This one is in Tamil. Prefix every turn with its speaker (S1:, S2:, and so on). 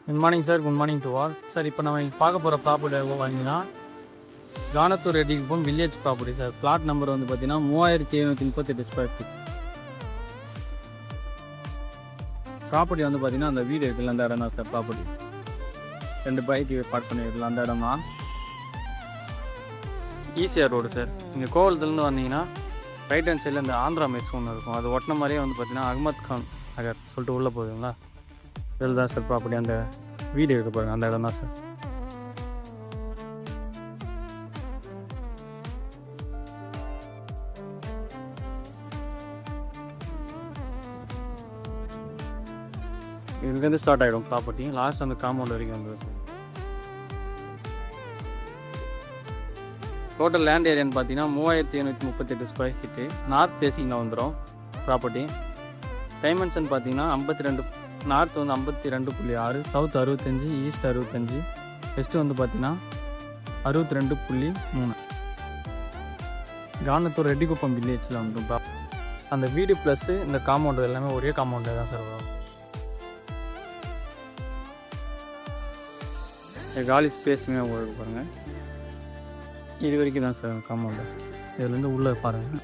S1: Good morning sir. Good morning to all sir. இப்போ நம்ம பார்க்க போகிற ப்ராப்பர்ட்டி பார்த்தீங்கன்னா Kanathur Reddikuppam village property sir. Plot number வந்து பார்த்தீங்கன்னா 3738 ஸ்கொயர் ஃபீட். ப்ராப்பர்ட்டி வந்து பார்த்தீங்கன்னா அந்த வீடு இருக்குல்ல அந்த இடம் தான் சார் ப்ராப்பர்ட்டி. 2 பைக்கு பார்க் பண்ணியிருக்கலாம் அந்த இடம் தான். ECR road sir. நீங்கள் கோவலத்துலேருந்து வந்தீங்கன்னா ரைட் ஹேண்ட் சைடில் இந்த ஆந்திரா மெஸ் ஒன்று இருக்கும். அது ஒட்டின மாதிரியே வந்து பார்த்தீங்கன்னா அகமத் கான் நகர் சொல்லிட்டு உள்ளே போகுதுங்களா, இதில் தான் சார் ப்ராப்பர்ட்டி. அந்த வீடு இருக்க பாருங்க, அந்த இடம் தான் சார். இதுலேருந்து ஸ்டார்ட் ஆகிடும் ப்ராப்பர்ட்டி. லாஸ்ட் அந்த காம்பவுண்ட் வரைக்கும் வந்துடும் சார். டோட்டல் லேண்ட் ஏரியான்னு பார்த்தீங்கன்னா 3738 ஸ்கொயர் ஃபீட்டு. நார்த் ஃபேஸிங்கில் வந்துடும் ப்ராப்பர்ட்டி. டைமென்ஷன் பார்த்தீங்கன்னா 52, நார்த் வந்து 52.6, சவுத் 65, ஈஸ்ட் 65, வெஸ்ட்டு வந்து பார்த்தீங்கன்னா 62.3. கானத்தூர் ரெட்டிக்குப்பம் வில்லேஜில் வந்து அந்த வீடு ப்ளஸ்ஸு இந்த காம்பவுண்டு எல்லாமே ஒரே காம்பவுண்டில் தான் சார் வரும். காலி ஸ்பேஸுமே உங்களுக்கு பாருங்கள். இது வரைக்கும் தான் சார் காம்பவுண்டு. இதுலேருந்து உள்ளே பாருங்கள்.